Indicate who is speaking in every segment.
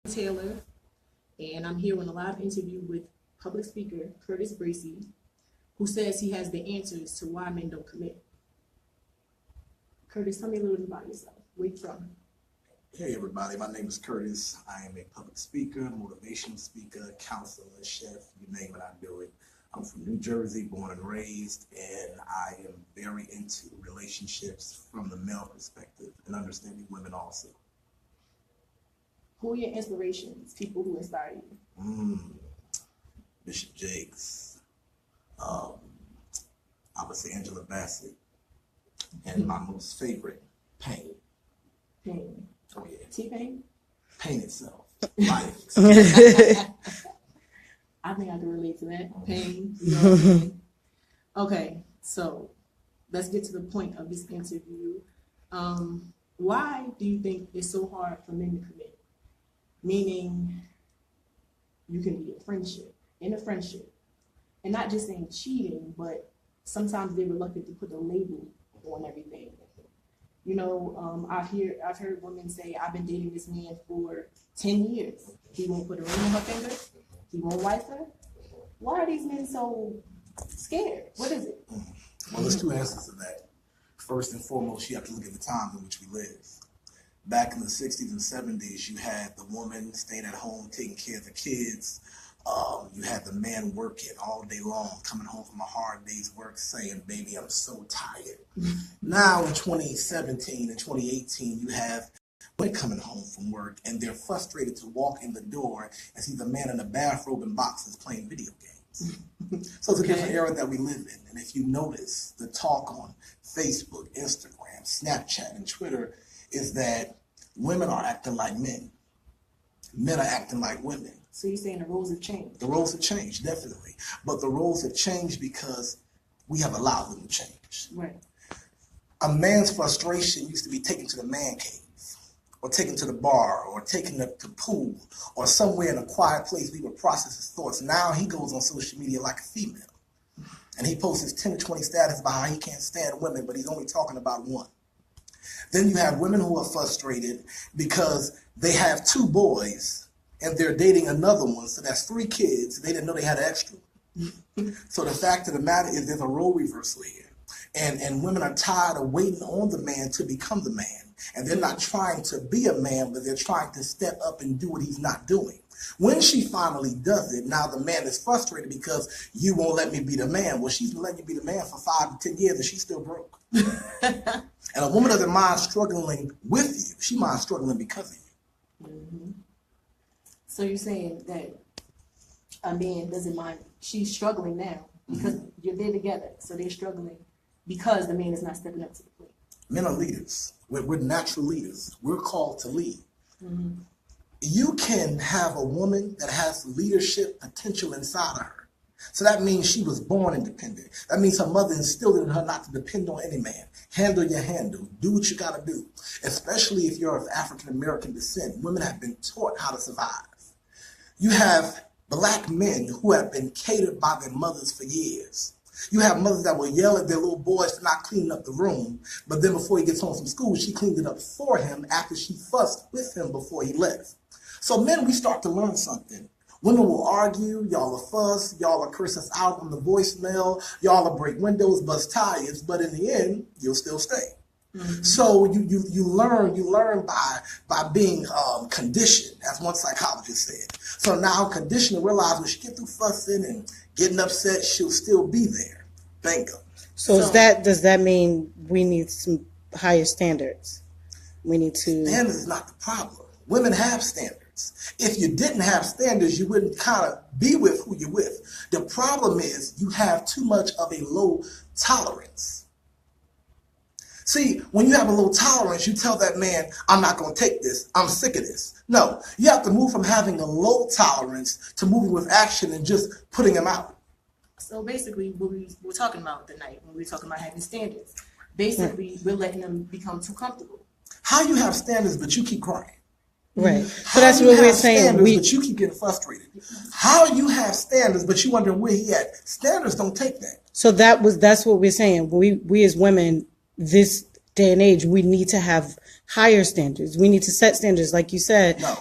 Speaker 1: Taylor, and I'm here on a live interview with public speaker Curtis Bracy, who says he has the answers to why men don't commit. Curtis, tell me a little bit about yourself. Where you from?
Speaker 2: Hey everybody, my name is Curtis. I am a public speaker, motivational speaker, counselor, chef, you name it, I do it. I'm from New Jersey, born and raised, and I am very into relationships from the male perspective and understanding women also.
Speaker 1: Who are your inspirations, people who inspire you?
Speaker 2: Bishop Jakes, I would say Angela Bassett, and my most favorite, Pain.
Speaker 1: Pain.
Speaker 2: Oh yeah.
Speaker 1: T-Pain?
Speaker 2: Pain itself. Life.
Speaker 1: I think I can relate to that. Pain. You know what I mean? Okay, so let's get to the point of this interview. Why do you think it's so hard for men to commit? Meaning, you can be in a friendship, and not just saying cheating, but sometimes they're reluctant to put a label on everything. You know, I've heard women say, I've been dating this man for 10 years. He won't put a ring on her finger. He won't wife her. Why are these men so scared? What is it?
Speaker 2: Well, there's two answers to that. First and foremost, you have to look at the times in which we live. Back in the 60s and 70s, you had the woman staying at home, taking care of the kids. You had the man working all day long, coming home from a hard day's work saying, baby, I'm so tired. Now in 2017 and 2018, you have women coming home from work and they're frustrated to walk in the door and see the man in a bathrobe and boxes playing video games. So it's a different era that we live in. And if you notice, the talk on Facebook, Instagram, Snapchat, and Twitter is that women are acting like men. Men are acting like women.
Speaker 1: So you're saying the roles have changed? The
Speaker 2: roles have changed, definitely. But the roles have changed because we have allowed them to change.
Speaker 1: Right.
Speaker 2: A man's frustration used to be taken to the man cave, or taken to the bar, or taken to pool, or somewhere in a quiet place we would process his thoughts. Now he goes on social media like a female. And he posts his 10 to 20 status about how he can't stand women, but he's only talking about one. Then you have women who are frustrated because they have 2 boys and they're dating another one, so that's 3 kids. They didn't know they had an extra. So the fact of the matter is there's a role reversal here. And women are tired of waiting on the man to become the man. And they're not trying to be a man, but they're trying to step up and do what he's not doing. When she finally does it, now the man is frustrated because you won't let me be the man. Well, she's been letting you be the man for 5 to 10 years and she's still broke. And a woman doesn't mind struggling with you. She minds struggling because of you.
Speaker 1: Mm-hmm. So you're saying that a man doesn't mind, she's struggling now because you're there together. So they're struggling because the man is not stepping up to the plate.
Speaker 2: Men are leaders. We're natural leaders. We're called to lead. Mm-hmm. You can have a woman that has leadership potential inside of her. So that means she was born independent. That means her mother instilled in her not to depend on any man. Handle your handle. Do what you got to do. Especially if you're of African-American descent. Women have been taught how to survive. You have black men who have been catered by their mothers for years. You have mothers that will yell at their little boys for not cleaning up the room, but then before he gets home from school, she cleaned it up for him after she fussed with him before he left. So men, we start to learn something. Women will argue, y'all will fuss, y'all will curse us out on the voicemail, y'all will break windows, bust tires, but in the end, you'll still stay. Mm-hmm. So you learn by being conditioned, as one psychologist said. So now conditioned to realize when she get through fussing and getting upset, she'll still be there. Bingo.
Speaker 3: So does that mean we need some higher standards? We need to.
Speaker 2: Standards is not the problem. Women have standards. If you didn't have standards, you wouldn't kind of be with who you're with. The problem is you have too much of a low tolerance. See, when you have a low tolerance, you tell that man, I'm not going to take this. I'm sick of this. No, you have to move from having a low tolerance to moving with action and just putting him out.
Speaker 1: So basically, what we were talking about tonight, when we were talking about having standards, basically, we're letting them become too comfortable.
Speaker 2: How you have standards, but you keep crying?
Speaker 3: Right. So that's what we're saying.
Speaker 2: But you keep getting frustrated. How you have standards, but you wondering where he at? Standards don't take that.
Speaker 3: So that's what we're saying. We as women, this day and age, we need to have higher standards. We need to set standards, like you said.
Speaker 2: No,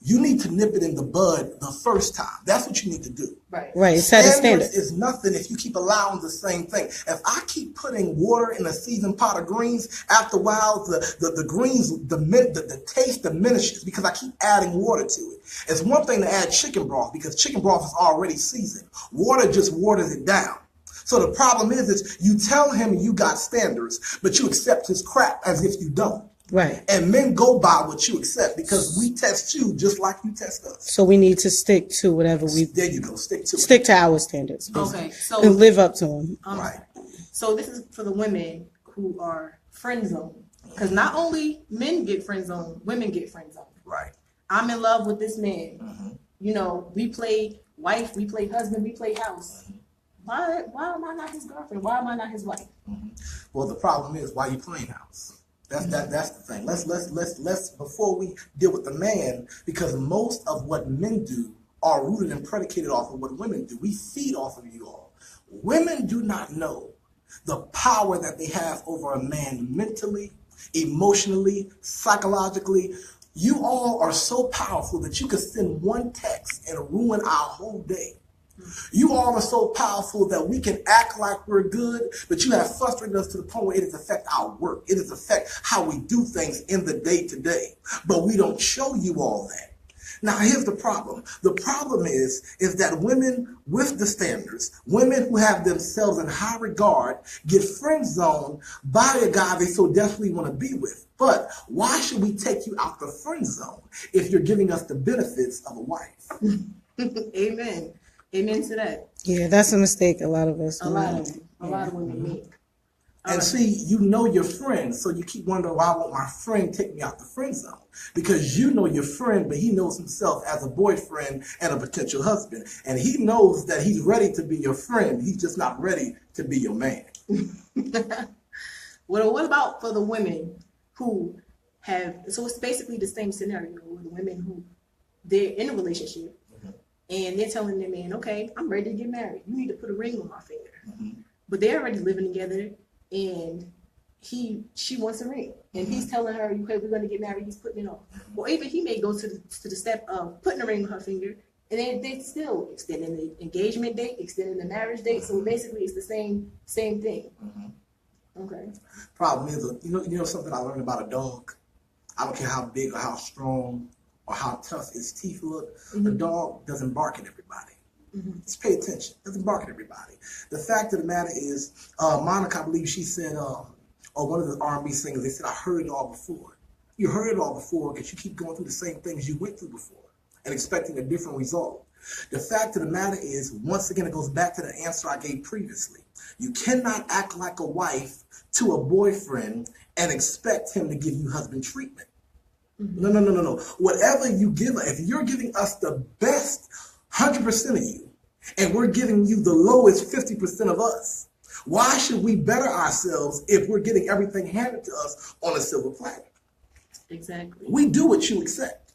Speaker 2: You need to nip it in the bud the first time. That's what you need to do.
Speaker 1: Right.
Speaker 3: Right. Set a standard.
Speaker 2: Is nothing if you keep allowing the same thing. If I keep putting water in a seasoned pot of greens, after a while the greens, the taste diminishes because I keep adding water to it. It's one thing to add chicken broth because chicken broth is already seasoned. Water just waters it down. So the problem is you tell him you got standards, but you accept his crap as if you don't.
Speaker 3: Right.
Speaker 2: And men go by what you accept because we test you just like you test us.
Speaker 3: So we need to stick to whatever we.
Speaker 2: There you go. Stick
Speaker 3: to our standards. Basically.
Speaker 1: Okay. So
Speaker 3: and live up to them.
Speaker 2: Right.
Speaker 1: So this is for the women who are friend zoned, because not only men get friend zoned, women get friend zoned.
Speaker 2: Right.
Speaker 1: I'm in love with this man. You know, we play wife, we play husband, we play house. Why am I not his girlfriend? Why am I not his wife?
Speaker 2: Well, the problem is why you playing house. That's the thing. Let's before we deal with the man, because most of what men do are rooted and predicated off of what women do. We feed off of you all. Women do not know the power that they have over a man mentally, emotionally, psychologically. You all are so powerful that you can send one text and ruin our whole day. You all are so powerful that we can act like we're good, but you have frustrated us to the point where it has affected our work. It has affected how we do things in the day to day, but we don't show you all that. Now, here's the problem. The problem is that women with the standards, women who have themselves in high regard, get friend zoned by a guy they so desperately want to be with. But why should we take you out the friend zone if you're giving us the benefits of a wife?
Speaker 1: Amen. Amen to that.
Speaker 3: Yeah, that's a mistake a lot of us.
Speaker 1: A lot of women make.
Speaker 2: And see, you know your friend, so you keep wondering why won't my friend take me out the friend zone? Because you know your friend, but he knows himself as a boyfriend and a potential husband. And he knows that he's ready to be your friend. He's just not ready to be your man.
Speaker 1: Well, what about for the women who have, so it's basically the same scenario with the women who they're in a relationship and they're telling their man, okay, I'm ready to get married. You need to put a ring on my finger. But they're already living together and she wants a ring. And he's telling her, okay, we're going to get married. He's putting it on. Or even he may go to the step of putting a ring on her finger and then they still extending the engagement date, extending the marriage date. So basically it's the same thing. Okay.
Speaker 2: Problem is, you know something I learned about a dog? I don't care how big or how strong or how tough its teeth look. A dog doesn't bark at everybody. Just pay attention. Doesn't bark at everybody. The fact of the matter is, Monica, I believe she said, or one of the R&B singers, they said, I heard it all before. You heard it all before because you keep going through the same things you went through before and expecting a different result. The fact of the matter is, once again, it goes back to the answer I gave previously. You cannot act like a wife to a boyfriend and expect him to give you husband treatment. No. Whatever you give, if you're giving us the best 100% of you, and we're giving you the lowest 50% of us, why should we better ourselves if we're getting everything handed to us on a silver platter?
Speaker 1: Exactly.
Speaker 2: We do what you accept.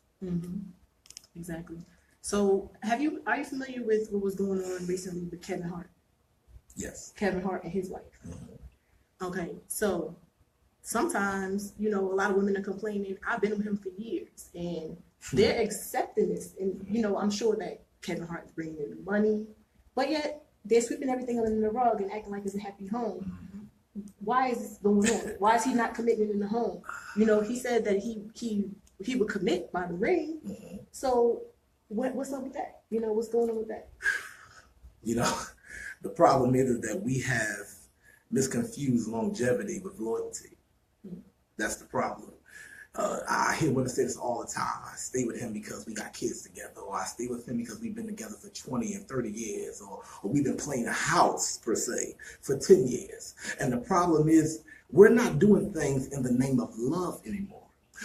Speaker 1: Exactly. So are you familiar with what was going on recently with Kevin Hart?
Speaker 2: Yes.
Speaker 1: Kevin Hart and his wife. Okay, so sometimes, a lot of women are complaining, I've been with him for years, and they're accepting this. And, I'm sure that Kevin Hart is bringing in money, but yet they're sweeping everything under the rug and acting like it's a happy home. Why is this going on? Why is he not committing in the home? He said that he would commit by the ring. So what's up with that? What's going on with that?
Speaker 2: The problem is that we have misconfused longevity with loyalty. That's the problem. I hear women say this all the time. I stay with him because we got kids together, or I stay with him because we've been together for 20 and 30 years, or we've been playing a house, per se, for 10 years. And the problem is we're not doing things in the name of love anymore.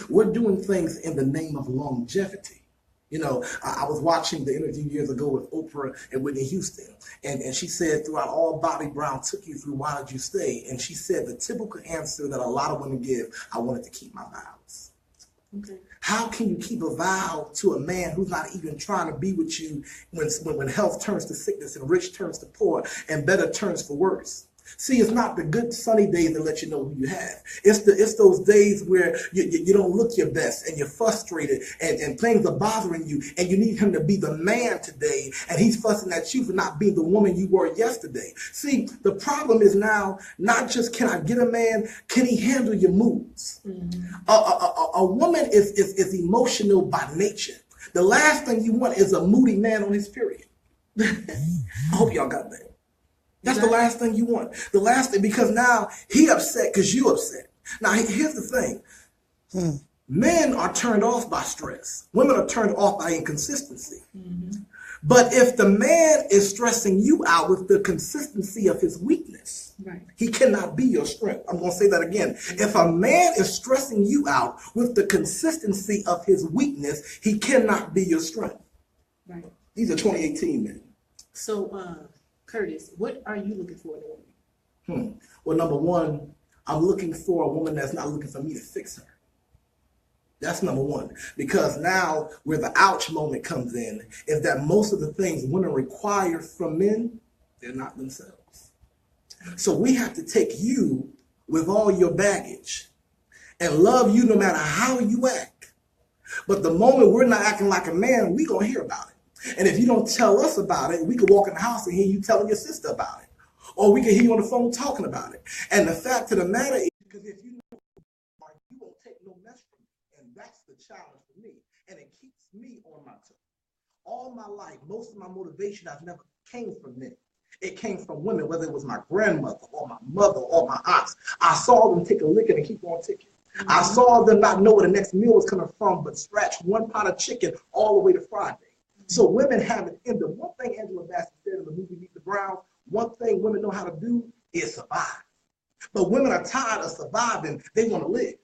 Speaker 2: We're doing things in the name of longevity. I was watching the interview years ago with Oprah and Whitney Houston, and she said, throughout all Bobby Brown took you through, why did you stay? And she said the typical answer that a lot of women give, I wanted to keep my vows.
Speaker 1: Okay.
Speaker 2: How can you keep a vow to a man who's not even trying to be with you when health turns to sickness and rich turns to poor and better turns for worse? See, it's not the good sunny days that let you know who you have. It's those days where you don't look your best and you're frustrated and things are bothering you and you need him to be the man today and he's fussing at you for not being the woman you were yesterday. See, the problem is now not just can I get a man, can he handle your moods? A woman is emotional by nature. The last thing you want is a moody man on his period. I hope y'all got that. That's the last thing you want. The last thing, because now he upset because you upset. Now, here's the thing. Men are turned off by stress. Women are turned off by inconsistency. But if the man is stressing you out with the consistency of his weakness, he cannot be your strength. I'm going to say that again. If a man is stressing you out with the consistency of his weakness, he cannot be your strength. These are 2018 men.
Speaker 1: So, Curtis, what are you looking for in a woman?
Speaker 2: Well, number one, I'm looking for a woman that's not looking for me to fix her. That's number one. Because now where the ouch moment comes in is that most of the things women require from men, they're not themselves. So we have to take you with all your baggage and love you no matter how you act. But the moment we're not acting like a man, we gonna hear about it. And if you don't tell us about it, we could walk in the house and hear you telling your sister about it. Or we can hear you on the phone talking about it. And the fact of the matter is, because if you know, you won't take no mess from me. And that's the challenge for me. And it keeps me on my toes. All my life, most of my motivation I've never came from men. It came from women, whether it was my grandmother or my mother or my aunts. I saw them take a licking and keep on ticking. I saw them not know where the next meal was coming from, but scratch one pot of chicken all the way to Friday. So women have it in them. One thing Angela Bassett said in the movie Meet the Browns, one thing women know how to do is survive. But women are tired of surviving. They want to live.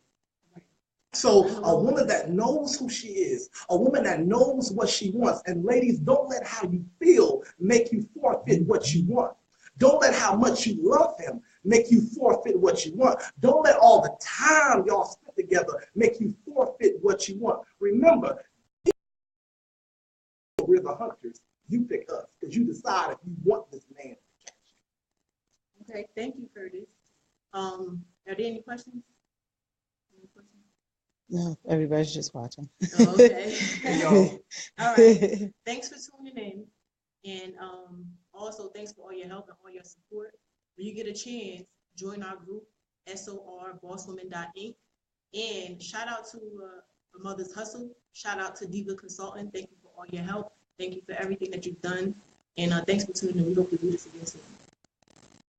Speaker 2: So a woman that knows who she is, a woman that knows what she wants, and ladies, don't let how you feel make you forfeit what you want. Don't let how much you love him make you forfeit what you want. Don't let all the time y'all spend together make you forfeit what you want. Remember, we're the hunters. You pick us because you decide if you want this man to catch you.
Speaker 1: Okay, thank you, Curtis. Are there any questions?
Speaker 3: No, everybody's just watching.
Speaker 1: Okay.
Speaker 2: Yo.
Speaker 1: All right. Thanks for tuning in. And also thanks for all your help and all your support. When you get a chance, join our group, S.O.R, bosswoman.inc. And shout out to the Mother's Hustle. Shout out to Diva Consultant. Thank you for all your help. Thank you for everything that you've done. And thanks for tuning in. We hope to do this again soon.